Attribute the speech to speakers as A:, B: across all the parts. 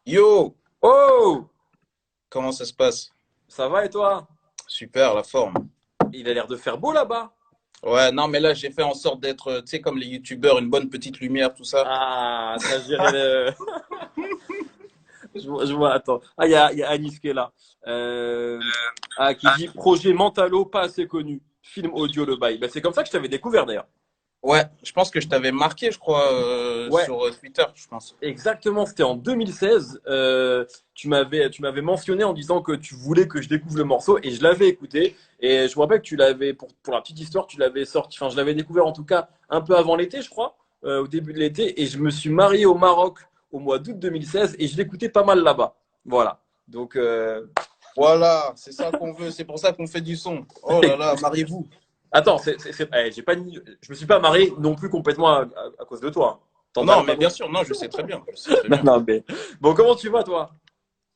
A: Yo,
B: Oh,
A: comment ça se passe?
B: ça va et toi?
A: Super, la forme.
B: Il a l'air de faire beau là-bas.
A: Ouais, non, mais là, j'ai fait en sorte d'être, tu sais, comme les youtubeurs, une bonne petite lumière, tout ça.
B: Ah, t'as géré le. Je vois, attends. Ah, il y a Anis qui est là. Euh, Ah, qui dit projet Mentalo, pas assez connu. Film audio le bail. Ben, c'est comme ça que je t'avais découvert d'ailleurs.
A: Ouais, je pense que je t'avais marqué, je crois,
B: Ouais,
A: sur Twitter, je pense.
B: exactement. C'était en 2016. Tu m'avais mentionné en disant que tu voulais que je découvre le morceau et je l'avais écouté. Et je me rappelle que tu l'avais, pour la petite histoire, tu l'avais sorti. Enfin, je l'avais découvert en tout cas un peu avant l'été, je crois, au début de l'été. Et je me suis marié au Maroc au mois d'août 2016 et je l'écoutais pas mal là-bas. Voilà. Donc,
A: Voilà, c'est ça qu'on veut, c'est pour ça qu'on fait du son. Oh là là, mariez-vous.
B: attends, j'ai pas, je me suis pas marié non plus complètement à cause de toi, hein.
A: Non,
B: T'emballes pas
A: mais
B: non
A: bien
B: plus.
A: sûr, non, je sais très bien, je sais très
B: Non,
A: bien.
B: non, mais bon, comment tu vas toi?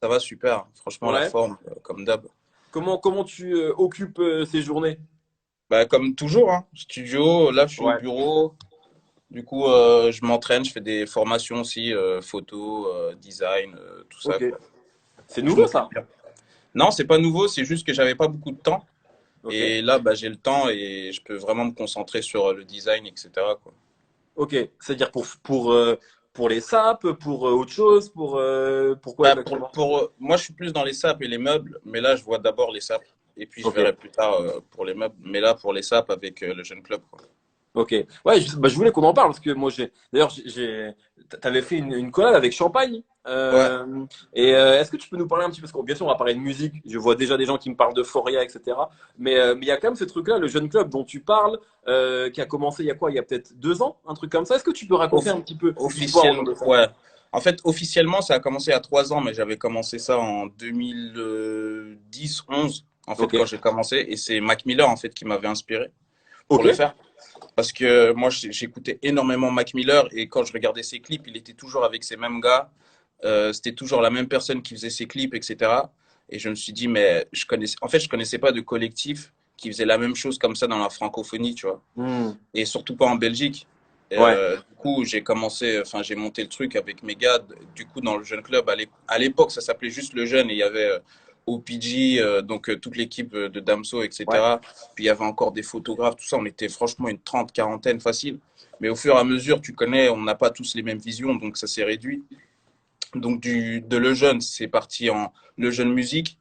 A: Ça va super, franchement, la
B: Ouais.
A: forme, comme d'hab.
B: Comment tu occupes ces journées?
A: Bah, comme toujours, hein, studio, là, je suis au
B: Ouais.
A: bureau. Du coup, je m'entraîne, je fais des formations aussi, photo, design, tout ça,
B: Ok.
A: quoi.
B: C'est
A: Je
B: nouveau
A: m'occupe
B: ça?
A: bien. Non, c'est pas nouveau, c'est juste que j'avais pas beaucoup de temps.
B: Ok.
A: Et là, bah, j'ai le temps et je peux vraiment me concentrer sur le design, etc., quoi.
B: Ok. C'est-à-dire pour les sapes, pour autre chose, pour quoi
A: Bah,
B: exactement?
A: moi, je suis plus dans les sapes et les meubles, mais là, je vois d'abord les sapes. Et puis, je
B: Ok.
A: verrai plus tard pour les meubles. Mais là, pour les sapes avec le jeune club, quoi.
B: Ok. Ouais, bah, je voulais qu'on en parle parce que moi d'ailleurs t'avais fait une collab avec Champagne.
A: Ouais,
B: Est-ce que tu peux nous parler un petit peu parce que bien sûr on va parler de musique. Je vois déjà des gens qui me parlent de Foria, etc. Mais il y a quand même ce truc-là, le jeune club dont tu parles, qui a commencé il y a quoi? Il y a peut-être 2 ans, un truc comme ça. Est-ce que tu peux raconter un petit peu l'histoire autour
A: officiellement,
B: de ça?
A: ouais. En fait, officiellement, ça a commencé à 3 ans, mais j'avais commencé ça en 2010, 11, en fait,
B: Ok.
A: quand j'ai commencé. Et c'est Mac Miller, en fait, qui m'avait inspiré pour
B: Ok.
A: le faire. Parce que moi, j'écoutais énormément Mac Miller et quand je regardais ses clips, il était toujours avec ces mêmes gars. C'était toujours la même personne qui faisait ses clips, etc. Et je me suis dit, mais je connaissais pas de collectif qui faisait la même chose comme ça dans la francophonie, tu vois.
B: Hmm.
A: Et surtout pas en Belgique.
B: Ouais.
A: Du coup, j'ai monté le truc avec mes gars. Du coup, dans le jeune club, à l'époque, ça s'appelait juste le jeune et il y avait OPG, donc toute l'équipe de Damso,
B: Ouais.
A: etc. Puis il y avait encore des photographes, tout ça. On était franchement une trente, quarantaine facile. Mais au fur et à mesure, tu connais, on n'a pas tous les mêmes visions, donc ça s'est réduit. Donc de Le Jeune, c'est parti en Le Jeune Musique.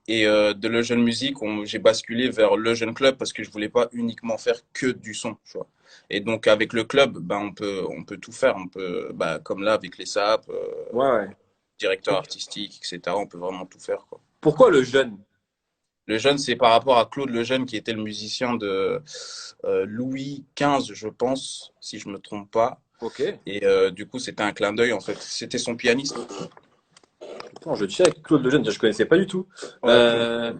A: Et de Le Jeune Musique, j'ai basculé vers Le Jeune Club parce que je voulais pas uniquement faire que du son, tu vois. Et donc avec le club, ben, on peut tout faire. On peut, bah, comme là avec les SAP,
B: Ouais, ouais.
A: directeur artistique, etc. On peut vraiment tout faire, quoi.
B: Pourquoi le jeune?
A: Le Jeune, c'est par rapport à Claude Lejeune qui était le musicien de Louis XV, je pense, si je me trompe pas.
B: Ok.
A: Et du coup, c'était un clin d'œil en fait. C'était son pianiste.
B: Attends, je check. Claude Lejeune, je connaissais pas du tout.
A: Ouais, Claude.
B: Euh,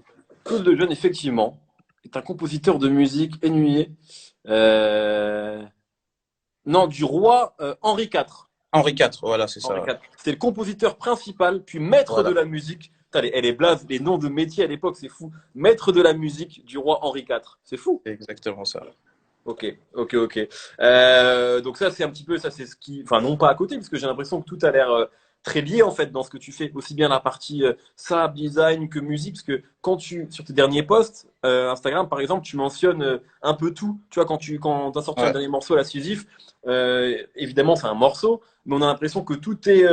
B: Claude Lejeune, effectivement, est un compositeur de musique ennuyé. Euh, non, du roi Henri IV.
A: Henri IV, voilà, c'est
B: Henri
A: ça.
B: IV. C'était le compositeur principal, puis maître de
A: Voilà,
B: la musique. Putain, elle est blaze, les noms de métiers à l'époque, c'est fou. Maître de la musique du roi Henri IV. C'est fou.
A: c'est exactement ça.
B: Ok, ok, ok. Donc ça, c'est un petit peu, ça, c'est ce qui, enfin non pas à côté, parce que j'ai l'impression que tout a l'air très lié en fait dans ce que tu fais, aussi bien la partie SAP, design que musique, parce que quand sur tes derniers posts Instagram, par exemple, tu mentionnes un peu tout. Tu vois, quand t'as sorti un
A: Ouais,
B: dernier morceau, la Sisyphe, évidemment c'est un morceau, mais on a l'impression que tout est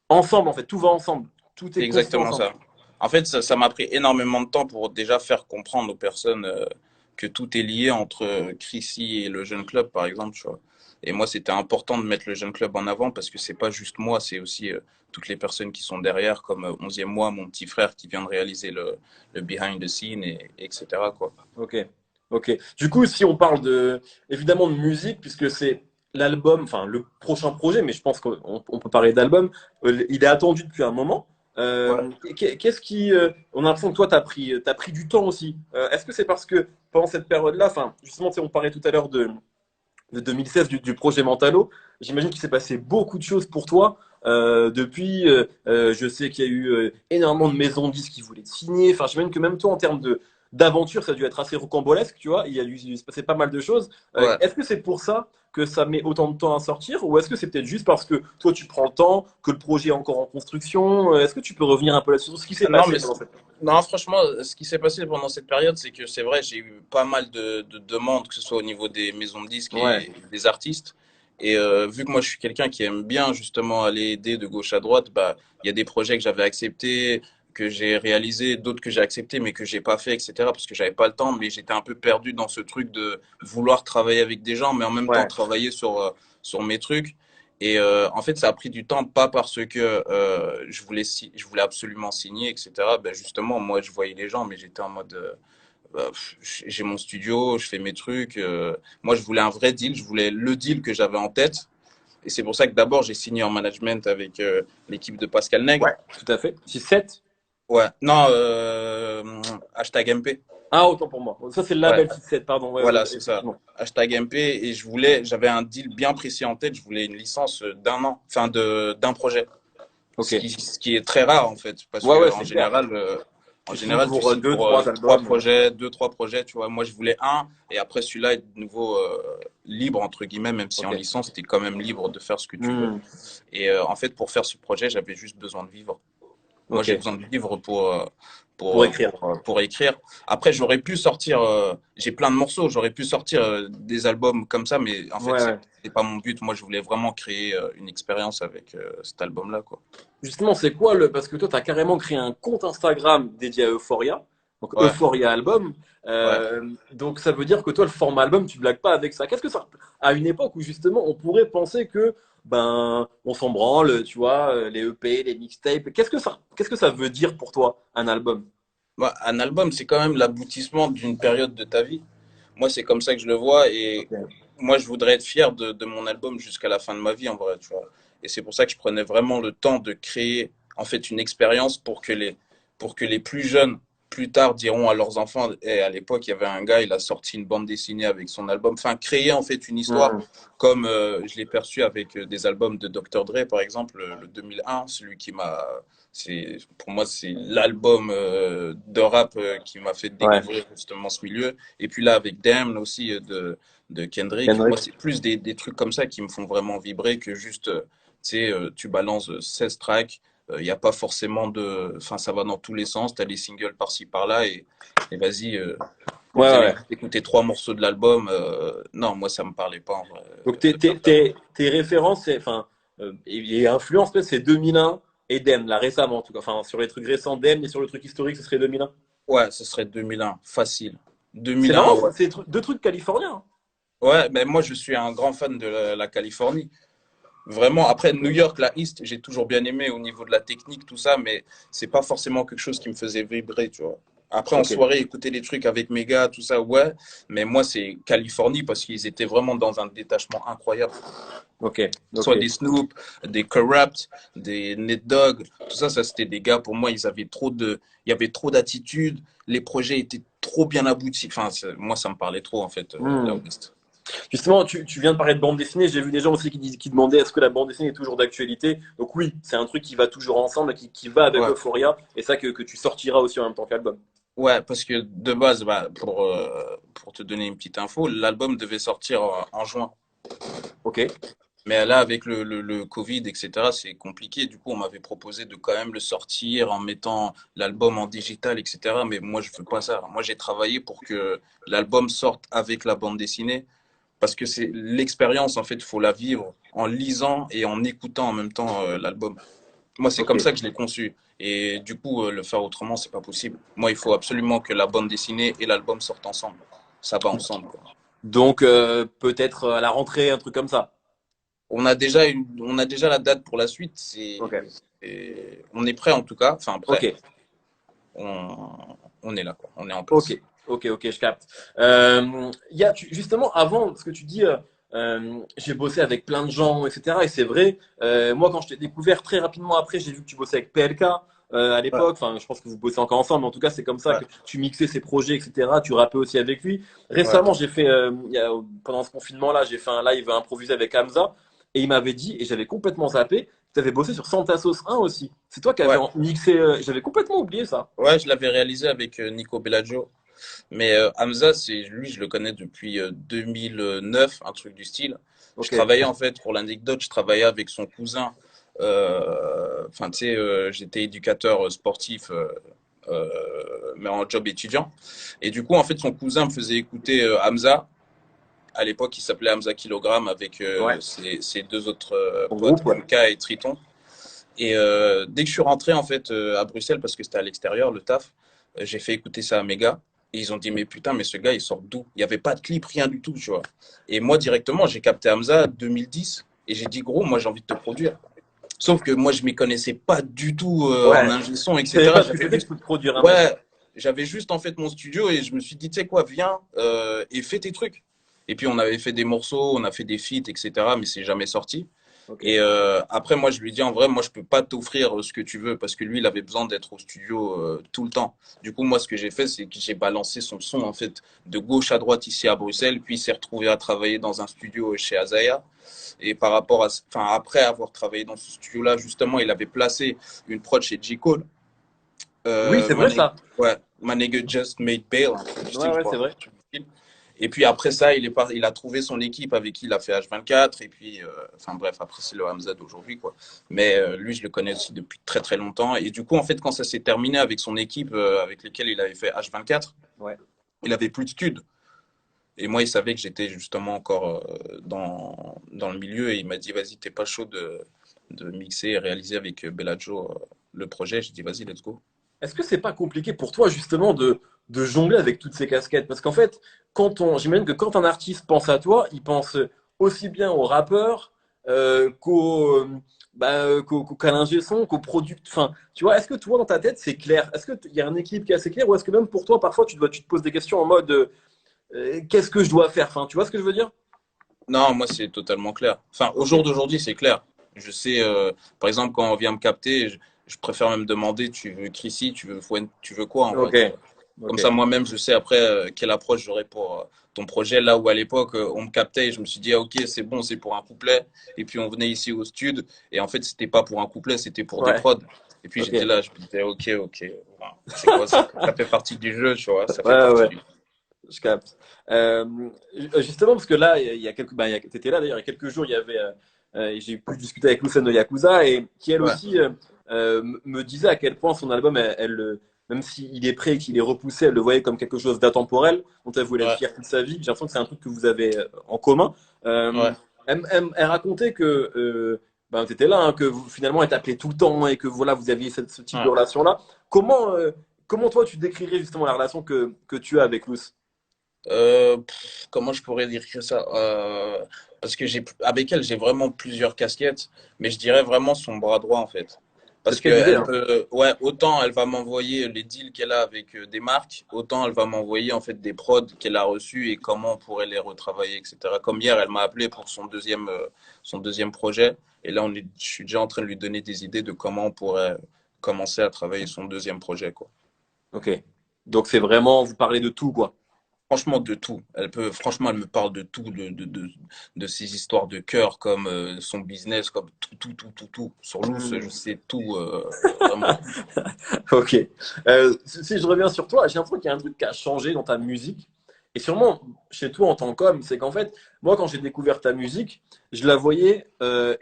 B: ensemble en fait, tout va ensemble, tout
A: c'est
B: est construit
A: exactement
B: ensemble.
A: ça. En fait, ça m'a pris énormément de temps pour déjà faire comprendre aux personnes que tout est lié entre Chrissy et le jeune club, par exemple, tu vois. Et moi, c'était important de mettre le jeune club en avant parce que c'est pas juste moi, c'est aussi toutes les personnes qui sont derrière, comme 11e mois, mon petit frère qui vient de réaliser le behind the scene, etc., quoi.
B: Ok, ok. Du coup, si on parle évidemment de musique, puisque c'est l'album, enfin le prochain projet, mais je pense qu'on peut parler d'album, il est attendu depuis un moment.
A: Ouais.
B: Qu'est-ce qui, on a l'impression que toi, t'as pris du temps aussi. Est-ce que c'est parce que pendant cette période-là, enfin, justement, tu sais, on parlait tout à l'heure de 2016 du projet Mentalo, j'imagine qu'il s'est passé beaucoup de choses pour toi. Depuis, je sais qu'il y a eu énormément de maisons de disques qui voulaient te signer. Enfin, j'imagine que même toi, en termes d'aventure, ça a dû être assez rocambolesque, tu vois. Il se passait pas mal de choses.
A: Ouais.
B: Est-ce que c'est pour ça que ça met autant de temps à sortir, ou est-ce que c'est peut-être juste parce que toi tu prends le temps, que le projet est encore en construction? Est-ce que tu peux revenir un peu là-dessus sur ce qui s'est
A: Non,
B: passé
A: mais
B: pendant cette...
A: non, franchement, ce qui s'est passé pendant cette période, c'est que c'est vrai, j'ai eu pas mal de demandes, que ce soit au niveau des maisons de disques
B: Ouais,
A: et des artistes. Et vu que moi, je suis quelqu'un qui aime bien justement aller aider de gauche à droite, bah, il y a des projets que j'avais acceptés, que j'ai réalisés, d'autres que j'ai acceptés, mais que j'ai pas fait, etc. Parce que j'avais pas le temps, mais j'étais un peu perdu dans ce truc de vouloir travailler avec des gens, mais en même temps
B: ouais,
A: travailler sur mes trucs. Et en fait, ça a pris du temps, pas parce que je voulais absolument signer, etc. Ben justement, moi, je voyais les gens, mais j'étais en mode, j'ai mon studio, je fais mes trucs. Moi, je voulais un vrai deal, je voulais le deal que j'avais en tête. Et c'est pour ça que d'abord, j'ai signé en management avec l'équipe de Pascal Nègre.
B: ouais, tout à fait. 6-7.
A: Ouais, non, hashtag MP.
B: Ah, autant pour moi. Ça, c'est le
A: Ouais,
B: label 6-7, pardon. Ouais, ouais,
A: voilà, c'est ça.
B: effectivement.
A: Hashtag MP. Et j'avais un deal bien précis en tête. Je voulais une licence d'un an, enfin d'un projet.
B: Ok.
A: Ce qui est très rare en fait, parce
B: Ouais,
A: que
B: ouais, c'est clair.
A: en
B: Tu signes
A: général, tu
B: pour
A: signes
B: deux,
A: pour
B: trois
A: trois
B: albums.
A: projets, deux, trois projets, tu vois. Moi, je voulais un, et après celui-là est de nouveau libre entre guillemets, même si en
B: Ok.
A: licence, tu es quand même libre de faire ce que tu veux.
B: Hmm.
A: Et en fait, pour faire ce projet, j'avais juste besoin de vivre. Moi,
B: Ok.
A: j'ai besoin de vivre
B: Pour écrire.
A: pour écrire. Après, j'aurais pu sortir, j'ai plein de morceaux, j'aurais pu sortir des albums comme ça, mais en fait,
B: Ouais, ouais.
A: c'était pas mon but. Moi, je voulais vraiment créer une expérience avec cet album-là, quoi.
B: Justement, c'est quoi le. Parce que toi, tu as carrément créé un compte Instagram dédié à Euphoria. Donc,
A: Ouais,
B: Euphoria Album.
A: ouais.
B: Donc, ça veut dire que toi, le format album, tu blagues pas avec ça. Qu'est-ce que ça. À une époque où, justement, on pourrait penser que. Ben, on s'en branle, tu vois, les EP, les mixtapes. Qu'est-ce que ça veut dire pour toi, un album?
A: Bah, un album, c'est quand même l'aboutissement d'une période de ta vie. Moi, c'est comme ça que je le vois et
B: Ok.
A: moi, je voudrais être fier de mon album jusqu'à la fin de ma vie, en vrai, tu vois. Et c'est pour ça que je prenais vraiment le temps de créer, en fait, une expérience pour que les plus jeunes, plus tard, diront à leurs enfants, et à l'époque, il y avait un gars, il a sorti une bande dessinée avec son album. Enfin, créer, en fait, une histoire
B: Hmm.
A: comme je l'ai perçu avec des albums de Dr. Dre, par exemple, le 2001, celui qui m'a pour moi, c'est l'album de rap qui m'a fait
B: Ouais.
A: découvrir justement ce milieu. Et puis là, avec Damn aussi de Kendrick, moi,
B: Kendrick.
A: c'est plus des trucs comme ça qui me font vraiment vibrer que juste, tu sais, tu balances 16 tracks. Il n'y a pas forcément de. Enfin, ça va dans tous les sens. Tu as des singles par-ci, par-là. Et vas-y,
B: Ouais,
A: vous
B: ouais,
A: allez
B: ouais.
A: écouter trois morceaux de l'album. Non, moi, ça me parlait pas en vrai
B: Donc,
A: de faire ça.
B: tes références, enfin, et influences, peut-être, c'est 2001 et Dem, là, récemment, en tout cas. Enfin, sur les trucs récents, Dem, et sur le truc historique, ce serait 2001.
A: Ouais, ce serait 2001, facile.
B: C'est
A: 2001,
B: marrant,
A: ouais.
B: c'est deux trucs californiens, hein.
A: Ouais, mais moi je suis un grand fan de la Californie. Vraiment, après New York, la East, j'ai toujours bien aimé au niveau de la technique, tout ça, mais c'est pas forcément quelque chose qui me faisait vibrer, tu vois. Après, en
B: Ok,
A: soirée, écouter des trucs avec Mega, tout ça, ouais, mais moi c'est Californie parce qu'ils étaient vraiment dans un détachement incroyable.
B: ok, ok.
A: Soit des Snoop, des Corrupt, des Nate Dogg, tout ça, ça c'était des gars, pour moi, il y avait trop d'attitude, les projets étaient trop bien aboutis. Enfin, moi, ça me parlait trop, en fait, la
B: Hmm.
A: West.
B: Justement, tu viens de parler de bande dessinée. J'ai vu des gens aussi qui demandaient est-ce que la bande dessinée est toujours d'actualité. Donc oui, c'est un truc qui va toujours ensemble, qui va avec
A: Ouais.
B: Euphoria, et ça que tu sortiras aussi en même temps qu'album.
A: Ouais, parce que de base, bah, pour te donner une petite info, l'album devait sortir en juin.
B: Ok,
A: Mais là, avec le Covid, etc., c'est compliqué. Du coup, on m'avait proposé de quand même le sortir en mettant l'album en digital, etc. Mais moi, je veux pas ça. Moi, j'ai travaillé pour que l'album sorte avec la bande dessinée. Parce que c'est l'expérience, en fait, il faut la vivre en lisant et en écoutant en même temps l'album. Moi, c'est
B: ok.
A: comme ça que je l'ai conçu. Et du coup, le faire autrement, c'est pas possible. Moi, il faut absolument que la bande dessinée et l'album sortent ensemble. Ça va ensemble, quoi.
B: Donc peut-être à la rentrée, un truc comme ça.
A: On a déjà la date pour la suite.
B: Ok,
A: On est prêt en tout cas. Enfin,
B: ok.
A: prêt. On est là, quoi. On est en
B: Ok,
A: place.
B: ok, je capte. Justement, avant, ce que tu dis, j'ai bossé avec plein de gens, etc. Et c'est vrai, moi, quand je t'ai découvert très rapidement après, j'ai vu que tu bossais avec PLK à
A: Ouais,
B: l'époque. Enfin, je pense que vous bossez encore ensemble, mais en tout cas, c'est comme ça
A: ouais,
B: que tu mixais ses projets, etc. Tu rappais aussi avec lui.
A: ouais.
B: Récemment, pendant ce confinement-là, j'ai fait un live improvisé avec Hamza. Et il m'avait dit, et j'avais complètement zappé, tu avais bossé sur Santa Sauce 1 aussi. C'est toi qui avais
A: Ouais,
B: mixé, j'avais complètement oublié ça.
A: ouais, je l'avais réalisé avec Nico Bellagio. Mais Hamza, lui, je le connais depuis 2009, un truc du style. Je
B: Ok.
A: travaillais en fait, pour l'anecdote, je travaillais avec son cousin. Enfin, tu sais, j'étais éducateur sportif, euh, mais en job étudiant. Et du coup, en fait, son cousin me faisait écouter Hamza. À l'époque, il s'appelait Hamza Kilogramme avec
B: Ouais.
A: ses deux autres
B: Ton
A: potes,
B: groupe, ouais.
A: MK et Triton. Et dès que je suis rentré en fait à Bruxelles, parce que c'était à l'extérieur le taf, j'ai fait écouter ça à mes gars. Et ils ont dit, mais putain, mais ce gars, il sort d'où? Il n'y avait pas de clip, rien du tout, tu vois. Et moi, directement, j'ai capté Hamza 2010 et j'ai dit, gros, moi, j'ai envie de te produire. Sauf que moi, je m'y connaissais pas du tout en
B: Ouais.
A: ingé son,
B: Tu savais
A: etc.
B: pas ce que
A: J'avais
B: c'était que
A: juste,
B: de produire un mec.
A: ouais, j'avais juste en fait mon studio et je me suis dit, tu sais quoi, viens et fais tes trucs. Et puis, on avait fait des morceaux, on a fait des feats, etc. Mais c'est jamais sorti.
B: Ok.
A: Et après, moi, je lui dis en vrai, moi, je peux pas t'offrir ce que tu veux parce que lui, il avait besoin d'être au studio tout le temps. Du coup, moi, ce que j'ai fait, c'est que j'ai balancé son son en fait de gauche à droite ici à Bruxelles, puis il s'est retrouvé à travailler dans un studio chez Azaya. Et par rapport à, enfin, après avoir travaillé dans ce studio-là, justement, il avait placé une prod chez J. Cole.
B: Oui, c'est vrai ça.
A: Ouais, My Nigga Just Made Bail, un truc du
B: Ouais,
A: style, je
B: ouais, c'est
A: crois.
B: vrai.
A: Et puis après ça, il a trouvé son équipe avec qui il a fait H24. Et puis, enfin bref, après c'est le Hamza d'aujourd'hui, quoi. Mais lui, je le connais aussi depuis très très longtemps. Et du coup, en fait, quand ça s'est terminé avec son équipe avec lesquelles il avait fait H24,
B: Ouais.
A: il avait plus de stud. Et moi, il savait que j'étais justement encore dans le milieu. Et il m'a dit, vas-y, t'es pas chaud de mixer et réaliser avec Bellagio le projet. J'ai dit, vas-y, let's go.
B: Est-ce que c'est pas compliqué pour toi justement de jongler avec toutes ces casquettes? Parce qu'en fait, j'imagine que quand un artiste pense à toi, il pense aussi bien au rappeur qu'à l'ingé son, qu'au product. Enfin, tu vois, est-ce que toi dans ta tête c'est clair? Est-ce qu'il y a un équilibre qui est assez clair ou est-ce que même pour toi parfois tu te poses des questions en mode qu'est-ce que je dois faire? Enfin, tu vois ce que je veux dire?
A: Non, moi, c'est totalement clair. Enfin, au
B: Ok,
A: jour d'aujourd'hui, c'est clair. Je sais, par exemple, quand on vient me capter, je préfère même demander, tu veux Chrissy, tu veux Fouane, tu veux quoi en vrai,
B: ok,
A: tu vois. Comme
B: ok.
A: ça, moi-même, je sais après quelle approche j'aurai pour ton projet. Là où à l'époque, on me captait et je me suis dit, ah, ok, c'est bon, c'est pour un couplet. Et puis on venait ici au studio et en fait, c'était pas pour un couplet, c'était pour des
B: Ouais,
A: prods. Et puis
B: ok.
A: j'étais là, je me disais, ok, ok, bon, c'est quoi, ça fait partie du jeu, tu vois, ça fait
B: Ouais,
A: partie
B: ouais.
A: du.
B: Je capte. Euh, Justement, parce que là, il y a quelques, bah, t'étais là d'ailleurs, il y a quelques jours, j'ai pu discuter avec Lucène de Yakuza et qui elle
A: Ouais,
B: aussi me disait à quel point son album, même s'il est prêt et qu'il est repoussé, elle le voyait comme quelque chose d'intemporel, dont elle voulait être
A: ouais,
B: fière toute sa vie. J'ai l'impression que c'est un truc que vous avez en commun. Euh,
A: ouais.
B: elle racontait que ben, tu étais là, hein, que finalement elle t'appelait tout le temps et que voilà, vous aviez ce type de
A: Ouais.
B: relation-là. Comment toi tu décrirais justement la relation que tu as avec Luce?
A: Comment je pourrais dire que ça? Parce que avec elle, j'ai vraiment plusieurs casquettes, mais je dirais vraiment son bras droit en fait.
B: C'est
A: Parce
B: ce
A: que
B: qu'elle disait,
A: elle
B: hein.
A: peut, ouais, autant elle va m'envoyer les deals qu'elle a avec des marques, autant elle va m'envoyer en fait des prods qu'elle a reçus et comment on pourrait les retravailler, etc. Comme hier, elle m'a appelé pour son deuxième projet, et là je suis déjà en train de lui donner des idées de comment on pourrait commencer à travailler son deuxième projet, quoi.
B: Ok. Donc c'est vraiment, vous parlez de tout, quoi.
A: Franchement, de tout. Franchement, elle me parle de tout, de ses histoires de cœur, comme son business, comme tout, tout, tout, tout, tout. Sur Luce, je
B: Hmm.
A: sais tout, vraiment.
B: Ok. Si je reviens sur toi, j'ai l'impression qu'il y a un truc qui a changé dans ta musique. Et sûrement chez toi en tant qu'homme, c'est qu'en fait, moi, quand j'ai découvert ta musique, je la voyais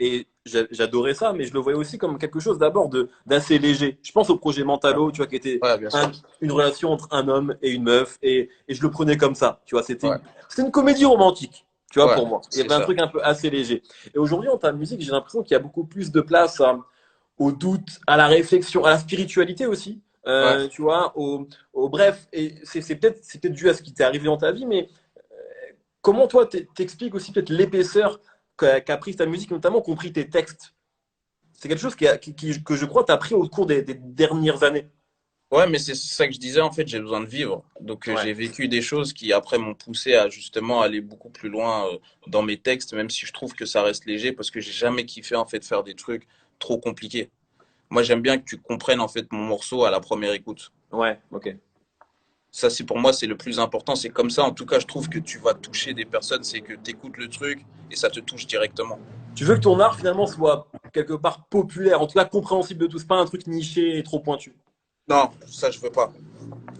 B: et j'adorais ça, mais je le voyais aussi comme quelque chose d'abord d'assez léger. Je pense au projet
A: Ouais,
B: Mentalo, tu vois, qui était
A: ouais, bien sûr.
B: une relation entre un homme et une meuf, et je le prenais comme ça. Tu vois,
A: Ouais,
B: c'était une comédie romantique, tu vois,
A: ouais,
B: pour moi. Il y
A: c'est
B: avait un
A: ça.
B: truc un peu assez léger. Et aujourd'hui, en ta musique, j'ai l'impression qu'il y a beaucoup plus de place au doute, à la réflexion, à la spiritualité aussi.
A: Ouais.
B: Tu vois, bref, et c'est peut-être dû à ce qui t'est arrivé dans ta vie, mais comment toi t'expliques aussi peut-être l'épaisseur qu'a pris ta musique, notamment compris tes textes. C'est quelque chose que je crois t'as pris au cours des dernières années.
A: Ouais, mais c'est ça que je disais, en fait, j'ai besoin de vivre. Donc,
B: Ouais.
A: j'ai vécu des choses qui, après, m'ont poussé à justement aller beaucoup plus loin dans mes textes, même si je trouve que ça reste léger, parce que j'ai jamais kiffé, en fait, faire des trucs trop compliqués. Moi, j'aime bien que tu comprennes, en fait, mon morceau à la première écoute.
B: Ouais, ok.
A: Ça, c'est pour moi, c'est le plus important. C'est comme ça, en tout cas, je trouve que tu vas toucher des personnes, c'est que tu écoutes le truc et ça te touche directement.
B: Tu veux que ton art finalement soit quelque part populaire, en tout cas compréhensible de tous, pas un truc niché et trop pointu.
A: Non, ça, je veux pas.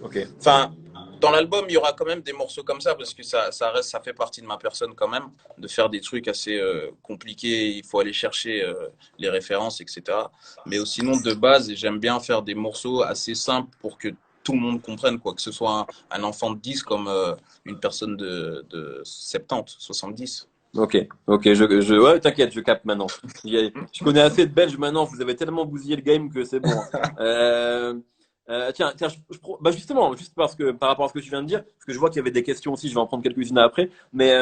B: Ok.
A: Enfin, dans l'album, il y aura quand même des morceaux comme ça parce que ça reste, ça fait partie de ma personne quand même, de faire des trucs assez compliqués. Il faut aller chercher les références, etc. Mais sinon, de base, j'aime bien faire des morceaux assez simples pour que tout le monde comprenne, quoi. Que ce soit un enfant de 10 comme une personne de 70, 70.
B: Ok, ok, ouais, t'inquiète, je capte maintenant. Je connais assez de Belges maintenant, vous avez tellement bousillé le game que c'est bon. Tiens, bah justement, juste parce que par rapport à ce que tu viens de dire, parce que je vois qu'il y avait des questions aussi, je vais en prendre quelques-unes après, mais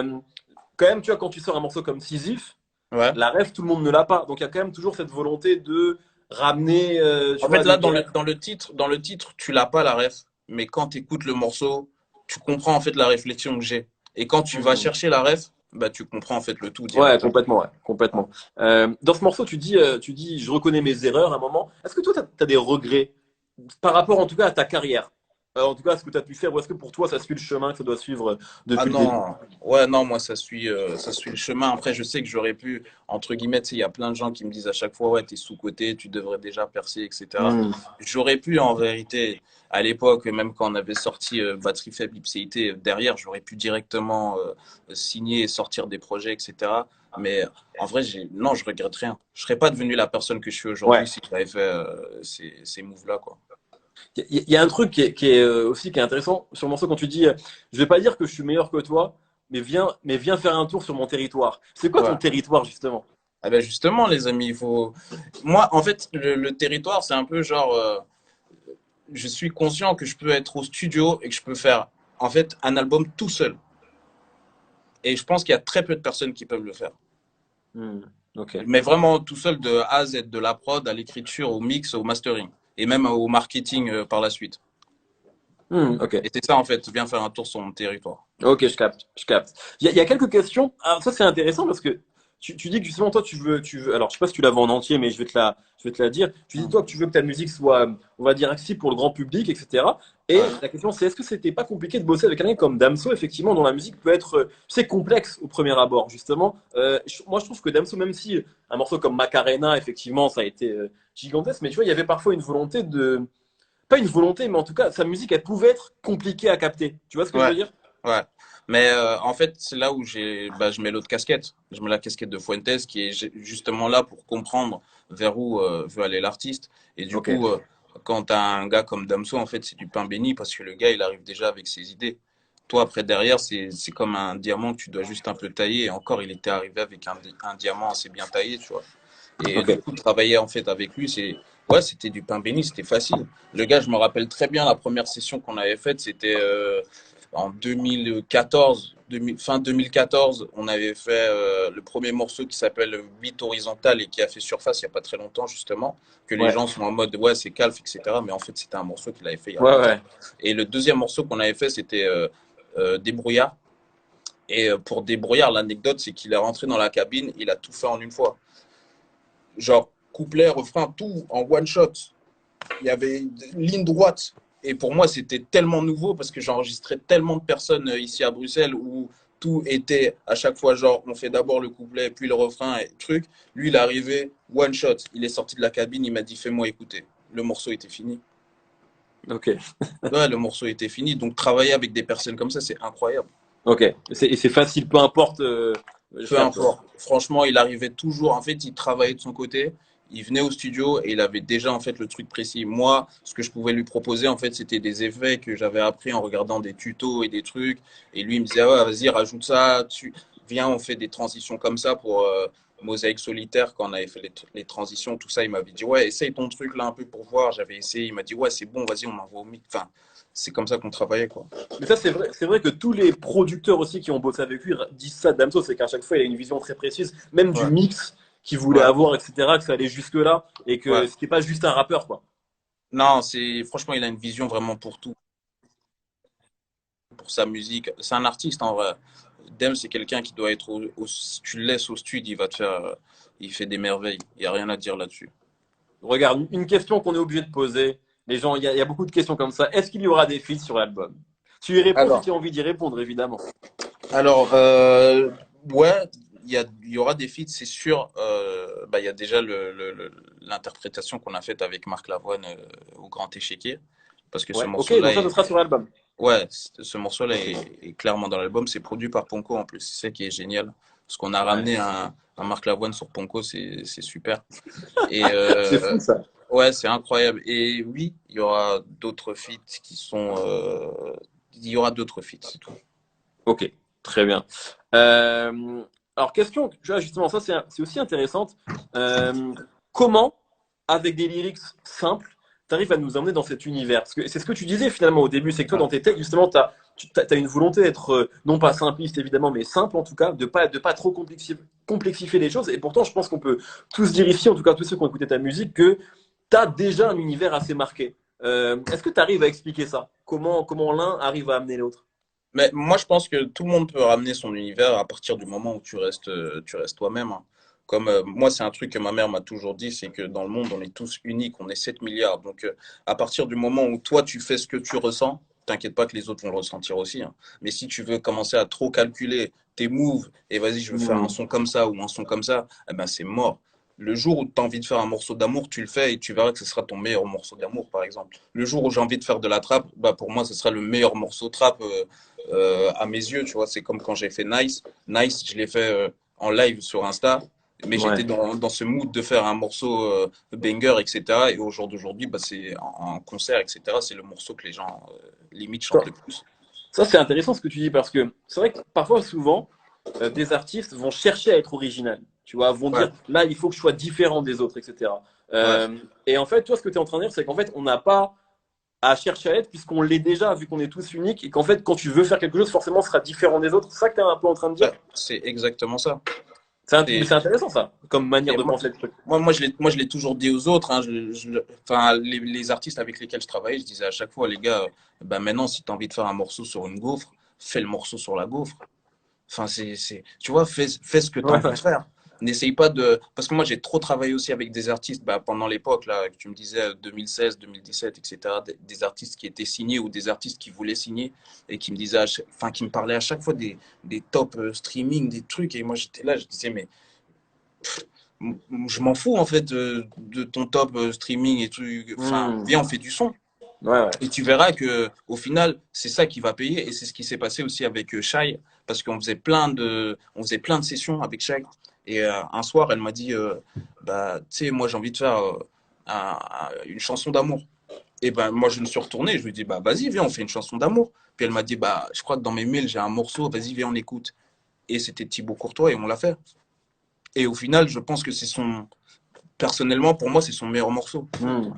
B: quand même, tu vois, quand tu sors un morceau comme Sisyphe,
A: Ouais.
B: la ref, tout le monde ne l'a pas. Donc il y a quand même toujours cette volonté de ramener, tu
A: En fait,
B: vois,
A: là,
B: des gars.
A: dans le titre, tu l'as pas la ref, mais quand tu écoutes le morceau, tu comprends en fait la réflexion que j'ai. Et quand tu vas
B: Mhm.
A: chercher la ref, bah, tu comprends en fait le tout
B: Ouais,
A: direct.
B: complètement, ouais, complètement. Dans ce morceau, tu dis, je reconnais mes erreurs à un moment. Est-ce que toi, tu as des regrets par rapport en tout cas à ta carrière? En tout cas, à ce que tu as pu faire, ou est-ce que pour toi, ça suit le chemin que ça doit suivre
A: Ah
B: depuis le début?
A: non, ouais, non, moi ça suit le chemin. Après, je sais que j'aurais pu, entre guillemets, tu sais, il y a plein de gens qui me disent à chaque fois, ouais, t'es sous-coté, tu devrais déjà percer, etc.
B: Hmm.
A: J'aurais pu, en vérité, à l'époque, même quand on avait sorti Batterie faible, Ipséité, derrière, j'aurais pu directement signer et sortir des projets, etc. Mais en vrai, non, je regrette rien. Je serais pas devenu la personne que je suis aujourd'hui
B: Ouais.
A: si j'avais fait ces moves-là, quoi.
B: Il y a un truc qui est aussi qui est intéressant sur le morceau quand tu dis, je vais pas dire que je suis meilleur que toi, mais viens faire un tour sur mon territoire. C'est quoi ton
A: Ouais.
B: territoire justement?
A: Ah ben justement, les amis, il faut. Moi, en fait, le territoire, c'est un peu genre. Je suis conscient que je peux être au studio et que je peux faire, en fait, un album tout seul. Et je pense qu'il y a très peu de personnes qui peuvent le faire.
B: Hmm. Ok.
A: Mais vraiment tout seul de A à Z, de la prod à l'écriture, au mix, au mastering. Et même au marketing par la suite.
B: Hmm. Ok.
A: Et c'est ça, en fait, viens faire un tour sur mon territoire.
B: Ok, je capte, je capte. Il y a quelques questions. Alors ça c'est intéressant parce que tu dis que justement toi tu veux. Alors je sais pas si tu la veux en entier, mais je vais te la dire. Tu dis toi que tu veux que ta musique soit, on va dire, accessible pour le grand public, etc. Et
A: Ouais.
B: la question c'est est-ce que c'était pas compliqué de bosser avec quelqu'un comme Damso, effectivement, dont la musique peut être, tu sais, complexe au premier abord, justement. Moi je trouve que Damso, même si un morceau comme Macarena, effectivement, ça a été gigantesque, mais tu vois, il y avait parfois une volonté de, pas une volonté, mais en tout cas, sa musique, elle pouvait être compliquée à capter. Tu vois ce que je
A: Ouais.
B: veux dire?
A: Ouais. Mais en fait, c'est là où je mets l'autre casquette. Je mets la casquette de Fuentes qui est justement là pour comprendre vers où veut aller l'artiste. Et du
B: Ok.
A: coup, quand tu as un gars comme Damso, en fait, c'est du pain béni parce que le gars, il arrive déjà avec ses idées. Toi, après, derrière, c'est comme un diamant que tu dois juste un peu tailler. Et encore, il était arrivé avec un diamant assez bien taillé, tu vois. Et
B: Ok.
A: du coup, travailler en fait avec lui, ouais, c'était du pain béni, c'était facile. Le gars, je me rappelle très bien la première session qu'on avait faite, c'était en 2014, fin 2014. On avait fait le premier morceau qui s'appelle Beat Horizontal et qui a fait surface il n'y a pas très longtemps, justement. Que les
B: Ouais.
A: gens sont en mode, ouais, c'est calf, etc. Mais en fait, c'était un morceau qu'il avait fait il y a
B: Ouais,
A: longtemps.
B: ouais.
A: Et le deuxième morceau qu'on avait fait, c'était Débrouillard. Et pour Débrouillard, l'anecdote, c'est qu'il est rentré dans la cabine, il a tout fait en une fois. Genre, couplet, refrain, tout en one shot. Il y avait une ligne droite. Et pour moi, c'était tellement nouveau parce que j'enregistrais tellement de personnes ici à Bruxelles où tout était à chaque fois genre on fait d'abord le couplet puis le refrain et truc. Lui, il est arrivé one shot. Il est sorti de la cabine, il m'a dit fais-moi écouter. Le morceau était fini.
B: Ok.
A: Ouais, le morceau était fini. Donc travailler avec des personnes comme ça, c'est incroyable.
B: Ok. Et c'est facile, peu importe. Je
A: Peu
B: capte, ouais.
A: importe. Franchement, il arrivait toujours. En fait, il travaillait de son côté. Il venait au studio et il avait déjà en fait le truc précis. Moi, ce que je pouvais lui proposer en fait, c'était des effets que j'avais appris en regardant des tutos et des trucs. Et lui, il me disait ah ouais, vas-y, rajoute ça. Viens, on fait des transitions comme ça pour Mosaïque solitaire quand on avait fait les transitions, tout ça. Il m'avait dit ouais, essaye ton truc là un peu pour voir. J'avais essayé. Il m'a dit ouais, c'est bon, vas-y, on envoie au mix. Enfin, c'est comme ça qu'on travaillait quoi.
B: Mais ça, c'est vrai que tous les producteurs aussi qui ont bossé avec lui disent ça de Damso, c'est qu'à chaque fois, il a une vision très précise, même du
A: Ouais,
B: mix qu'il voulait
A: ouais,
B: avoir, etc., que ça allait jusque-là, et que
A: ouais.
B: c'était pas juste un rappeur, quoi.
A: Non, c'est franchement, il a une vision vraiment pour tout. Pour sa musique. C'est un artiste en vrai. Dem, c'est quelqu'un qui doit être si tu le laisses au studio, il va te faire, il fait des merveilles. Il n'y a rien à dire là-dessus.
B: Regarde, une question qu'on est obligé de poser. Les gens, il y a beaucoup de questions comme ça. Est-ce qu'il y aura des feats sur l'album? Tu y réponds si
A: Alors,
B: tu as envie d'y répondre, évidemment.
A: alors, ouais, il y aura des feats, c'est sûr. Bah, il y a déjà l'interprétation qu'on a faite avec Marc Lavoine au Grand Échiquier, parce que ce
B: Ouais, ok, donc
A: morceau-là
B: ça, ce
A: est,
B: sera sur l'album.
A: Ouais, ce morceau-là est clairement dans l'album. C'est produit par Ponko en plus. C'est ça qui est génial. Parce qu'on a
B: Ouais.
A: ramené un Marc Lavoine sur Ponko, c'est super. Et
B: C'est fou ça.
A: ouais, c'est incroyable. Et oui, il y aura d'autres feats qui sont. Il y aura d'autres feats, c'est tout.
B: Ok, très bien. Euh, alors, question, tu vois, justement, ça, c'est aussi intéressante. Euh, Comment, avec des lyrics simples, tu arrives à nous emmener dans cet univers? Parce que c'est ce que tu disais finalement au début, c'est que toi, dans tes textes, justement, tu as une volonté d'être, non pas simpliste évidemment, mais simple en tout cas, de pas trop complexifier les choses. Et pourtant, je pense qu'on peut tous dire ici, en tout cas tous ceux qui ont écouté ta musique, que tu as déjà un univers assez marqué. Est-ce que tu arrives à expliquer ça? Comment l'un arrive à amener l'autre?
A: Mais moi, je pense que tout le monde peut ramener son univers à partir du moment où tu restes toi-même, hein. Comme moi, c'est un truc que ma mère m'a toujours dit, c'est que dans le monde, on est tous uniques, on est 7 milliards. Donc, à partir du moment où toi, tu fais ce que tu ressens, t'inquiète pas que les autres vont le ressentir aussi, hein. Mais si tu veux commencer à trop calculer tes moves et vas-y, je veux faire un
B: Hmm.
A: son comme ça ou un son comme ça, eh ben, c'est mort. Le jour où tu as envie de faire un morceau d'amour, tu le fais et tu verras que ce sera ton meilleur morceau d'amour, par exemple. Le jour où j'ai envie de faire de la trappe, bah pour moi, ce sera le meilleur morceau trap à mes yeux, tu vois. C'est comme quand j'ai fait Nice. Nice, je l'ai fait en live sur Insta, mais j'étais
B: Ouais.
A: dans ce mood de faire un morceau banger, etc. Et au jour d'aujourd'hui, bah, c'est en concert, etc. C'est le morceau que les gens limite chantent le plus.
B: Ça, c'est intéressant ce que tu dis parce que c'est vrai que parfois, souvent, des artistes vont chercher à être original. Tu vois, vont
A: Ouais,
B: dire là, il faut que je sois différent des autres, etc.
A: ouais.
B: Et en fait, toi, ce que tu es en train de dire, c'est qu'en fait, on n'a pas à chercher à être puisqu'on l'est déjà, vu qu'on est tous uniques et qu'en fait, quand tu veux faire quelque chose, forcément, ce sera différent des autres. C'est ça que tu es un peu en train de dire.
A: Ouais, c'est exactement ça.
B: Mais
A: C'est
B: c'est intéressant, ça, comme manière
A: Et
B: de penser le truc.
A: moi, je l'ai toujours dit aux autres, hein, enfin, les artistes avec lesquels je travaillais, je disais à chaque fois, les gars, bah maintenant, si tu as envie de faire un morceau sur une gaufre, fais le morceau sur la gaufre. Enfin, tu vois, fais ce que tu as
B: Ouais,
A: envie de
B: ouais.
A: faire. N'essaye pas de. Parce que moi, j'ai trop travaillé aussi avec des artistes bah, pendant l'époque, là, que tu me disais 2016, 2017, etc. Des artistes qui étaient signés ou des artistes qui voulaient signer et qui me disaient, enfin, qui me parlaient à chaque fois des top streaming, des trucs. Et moi, j'étais là, je disais, mais je m'en fous en fait de ton top streaming et tout. Enfin,
B: Hmm.
A: viens, on fait du son.
B: Ouais, ouais.
A: Et tu verras que au final, c'est ça qui va payer. Et c'est ce qui s'est passé aussi avec Shai, parce on faisait plein de sessions avec Shai. Et un soir, elle m'a dit, bah, tu sais, moi j'ai envie de faire une chanson d'amour. Et ben moi je me suis retourné, je lui ai dit, bah vas-y, viens, on fait une chanson d'amour. Puis elle m'a dit, bah je crois que dans mes mails j'ai un morceau, vas-y, viens, on écoute. Et c'était Thibaut Courtois et on l'a fait. Et au final, je pense que personnellement, pour moi, c'est son meilleur morceau.
B: Hmm.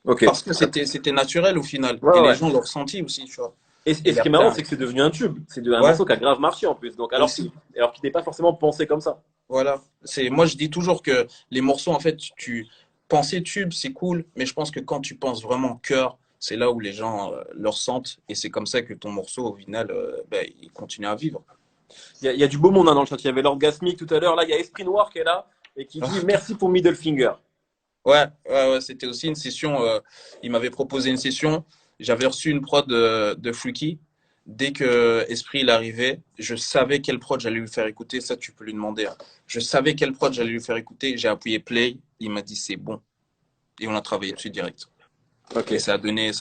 B: Ok.
A: Parce que c'était naturel au final.
B: Ouais,
A: Et les
B: ouais.
A: gens l'ont ressenti aussi, tu vois.
B: Et
A: Et
B: ce qui est
A: après,
B: marrant, c'est que c'est devenu un tube. C'est un
A: ouais,
B: morceau qui a grave marché en plus. Donc,
A: aussi.
B: alors qu'il n'était pas forcément pensé comme ça.
A: Voilà. Moi, je dis toujours que les morceaux, en fait, penser tube, c'est cool. Mais je pense que quand tu penses vraiment cœur, c'est là où les gens le ressentent. Et c'est comme ça que ton morceau, au final, ben, il continue à vivre.
B: Il y a du beau monde hein, dans le chat. Il y avait l'orgasmique tout à l'heure. Là, il y a Esprit Noir qui est là et qui dit merci pour Middle Finger.
A: Ouais, ouais, ouais, c'était aussi une session. Il m'avait proposé une session. J'avais reçu une prod de Freaky. Dès que Esprit il arrivait, je savais quelle prod j'allais lui faire écouter. Ça, tu peux lui demander, hein. Je savais quelle prod j'allais lui faire écouter. J'ai appuyé play. Il m'a dit c'est bon. Et on a travaillé dessus direct. Et
B: Ok.
A: ça a donné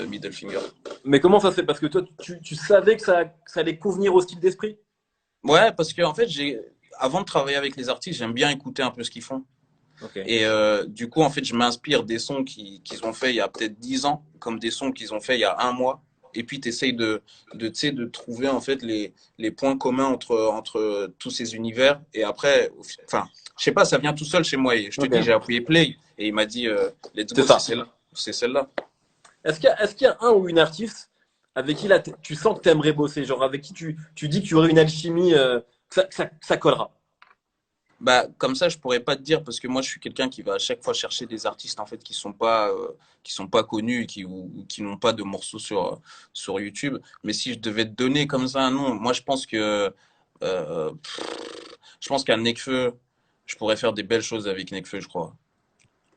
A: Middle Finger.
B: Mais comment ça se fait? Parce que toi, tu savais que ça allait convenir au style d'Esprit?
A: Ouais, parce que en fait, avant de travailler avec les artistes, j'aime bien écouter un peu ce qu'ils font.
B: Ok.
A: Et du coup, en fait, je m'inspire des sons qu'ils ont fait il y a peut-être 10 ans, comme des sons qu'ils ont fait il y a un mois. Et puis, tu essayes tu sais, de trouver en fait les points communs entre tous ces univers. Et après, enfin, je sais pas, ça vient tout seul chez moi. Et je te dis, j'ai
B: Ok.
A: appuyé play et il m'a dit, let's
B: C'est
A: go, c'est
B: ça.
A: celle-là. C'est celle-là.
B: Est-ce qu'il y a un ou une artiste avec qui là, tu sens que tu aimerais bosser? Genre avec qui tu dis qu'il y aurait une alchimie, que ça collera?
A: Bah, comme ça, je pourrais pas te dire parce que moi, je suis quelqu'un qui va à chaque fois chercher des artistes en fait qui sont pas connus et ou qui n'ont pas de morceaux sur YouTube. Mais si je devais te donner comme ça un nom, moi, euh, je pense qu'à Nekfeu, je pourrais faire des belles choses avec Nekfeu, je crois.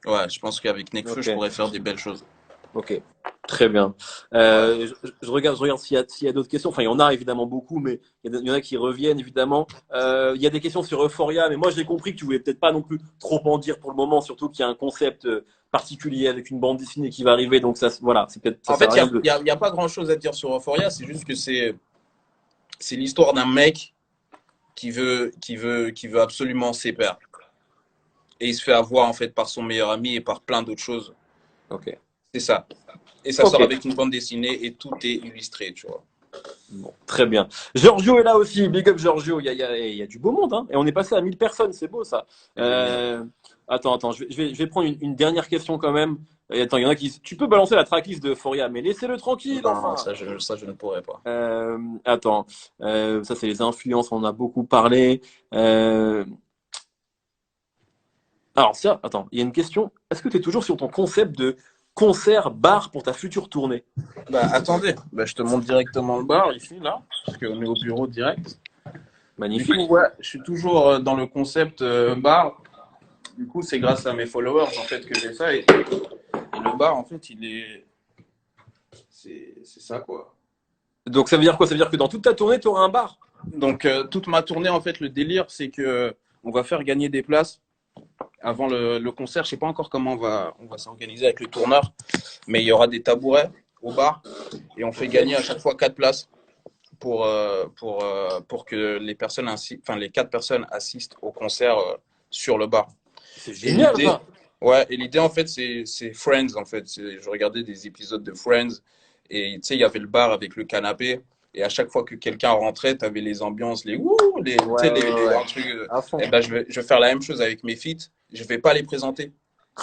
A: Ouais, je pense qu'avec Nekfeu,
B: Ok.
A: je pourrais faire des belles choses.
B: Ok. Très bien.
A: Ouais.
B: Je regarde s'il y a d'autres questions. Enfin, il y en a évidemment beaucoup, mais il y en a qui reviennent évidemment. Il y a des questions sur Euphoria, mais moi j'ai compris que tu voulais peut-être pas non plus trop en dire pour le moment, surtout qu'il y a un concept particulier avec une bande dessinée qui va arriver. Donc ça, voilà, c'est peut-être ça
A: En
B: sert
A: fait,
B: à rien de.
A: y a pas grand-chose à dire sur Euphoria, c'est juste que c'est l'histoire d'un mec qui veut absolument ses pères. Et il se fait avoir en fait par son meilleur ami et par plein d'autres choses.
B: Ok.
A: C'est ça. Et ça
B: Ok.
A: sort avec une bande dessinée et tout est illustré, tu vois.
B: Bon, très bien. Giorgio est là aussi. Big up Giorgio. Il y a du beau monde, hein. Et on est passé à 1000 personnes. C'est beau ça.
A: C'est génial.
B: Attends. Je vais prendre une dernière question quand même. Et attends, il y en a qui. Tu peux balancer la tracklist de Euphoria, mais laissez-le tranquille,
A: Non,
B: enfin.
A: ça, je ne pourrais pas.
B: Attends, ça c'est les influences, on en a beaucoup parlé. Euh, alors ça, attends, il y a une question. Est-ce que tu es toujours sur ton concept de concert bar pour ta future tournée?
A: Bah, attendez, bah, je te montre directement le bar ici, là, parce qu'on est au bureau direct. Du coup,
B: Magnifique.
A: ouais, je suis toujours dans le concept bar. Du coup, c'est grâce à mes followers, en fait, que j'ai ça. Et le bar, en fait, c'est ça, quoi.
B: Donc ça veut dire quoi? Ça veut dire que dans toute ta tournée, tu auras un bar?
A: Donc, toute ma tournée, en fait, le délire, c'est que on va faire gagner des places avant le concert. Je sais pas encore comment on va s'organiser avec le tourneur, mais il y aura des tabourets au bar et on fait
B: Ok.
A: gagner à chaque fois 4 places pour que enfin, les 4 personnes assistent au concert sur le bar.
B: C'est
A: Et
B: génial
A: l'idée,
B: ça.
A: ouais, et l'idée en fait, c'est Friends en fait. Je regardais des épisodes de Friends et tu sais, il y avait le bar avec le canapé. Et à chaque fois que quelqu'un rentrait, tu avais les ambiances, les ouh, tu sais,
B: Ouais.
A: un truc.
B: À fond.
A: Et ben, je vais faire la même chose avec mes feats. Je vais pas les présenter.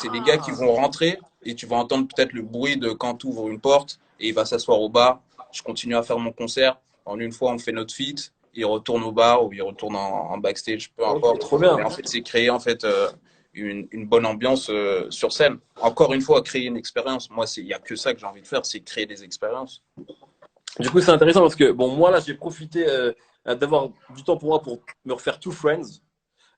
A: C'est des gars qui
B: Ah.
A: vont rentrer et tu vas entendre peut-être le bruit de quand tu ouvres une porte et il va s'asseoir au bar. Je continue à faire mon concert. En une fois, on fait notre feat. Il retourne au bar ou il retourne en backstage, peu
B: Ok,
A: importe.
B: trop bien.
A: Mais en fait, c'est créer en fait une bonne ambiance sur scène. Encore une fois, créer une expérience. Moi, il n'y a que ça que j'ai envie de faire, c'est créer des expériences.
B: Du coup, c'est intéressant parce que bon, moi là, j'ai profité d'avoir du temps pour moi pour me refaire Two Friends.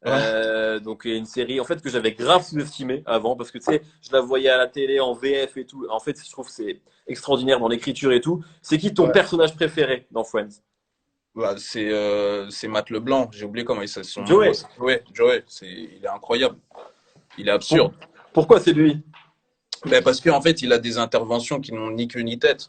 A: Ouais.
B: Donc une série en fait que j'avais grave sous-estimée avant parce que tu sais, je la voyais à la télé en VF et tout. En fait, je trouve que c'est extraordinaire dans l'écriture et tout. C'est qui ton
A: Ouais.
B: personnage préféré dans Friends?
A: Bah, c'est Matt Leblanc. J'ai oublié comment son nom.
B: Joey.
A: C'est Joey. Joey. Il est incroyable. Il est
B: Pour-
A: absurde.
B: Pourquoi c'est lui?
A: Mais parce qu'en fait, il a des interventions qui n'ont ni queue ni tête.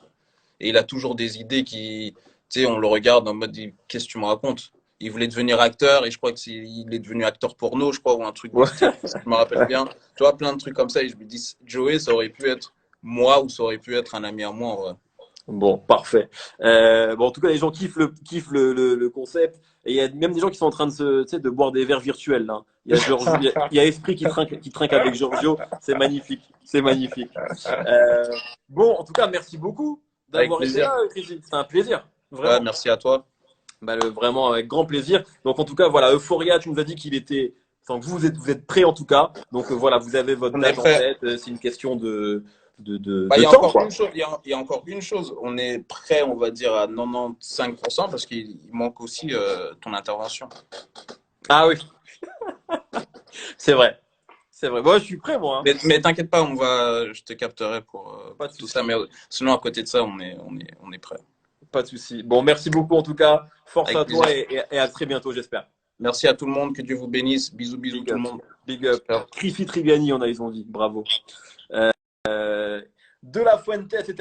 A: Et il a toujours des idées qui, tu sais, on le regarde en mode, qu'est-ce que tu me racontes? Il voulait devenir acteur et je crois il est devenu acteur porno, je crois, ou un truc du
B: Ouais.
A: style, si je me rappelle bien. Tu vois, plein de trucs comme ça. Et je me dis, Joey, ça aurait pu être moi ou ça aurait pu être un ami à moi, ouais.
B: Bon, parfait. Bon, en tout cas, les gens kiffent le concept. Et il y a même des gens qui sont en train de tu sais, de boire des verres virtuels, là. Il y a Esprit qui trinque avec Giorgio. C'est magnifique. C'est magnifique. Bon, en tout cas, merci beaucoup
A: Avec
B: d'avoir été
A: plaisir.
B: là, Chrissy. C'était un plaisir.
A: Ouais,
B: Vraiment.
A: merci à toi.
B: Bah, vraiment avec grand plaisir. Donc, en tout cas, voilà, Euphoria, tu nous as dit qu'il était, enfin, que vous êtes prêts en tout cas. Donc, voilà, vous avez votre
A: On est
B: date en
A: prêt.
B: tête. C'est une question
A: Bah, il
B: de
A: y a
B: temps,
A: encore
B: quoi.
A: une chose, il y a encore une chose. On est prêt, on va dire, à 95% parce qu'il manque aussi ton intervention.
B: Ah oui, c'est vrai. C'est vrai. Moi, je suis prêt, moi, hein.
A: Mais t'inquiète pas, je te capterai
B: Pas de
A: pour tout ça.
B: souci.
A: Mais sinon, à côté de ça, on est prêt.
B: Pas de souci. Bon, merci beaucoup en tout cas. Force
A: Avec
B: à toi
A: plaisir.
B: et à très bientôt, j'espère.
A: Merci à tout le monde. Que Dieu vous bénisse. Bisous, bisous
B: Big
A: tout le
B: up.
A: monde.
B: Big up.
A: Ciao.
B: Trifi Trigani, ils ont dit. Bravo. Euh, de la Fuente, c'était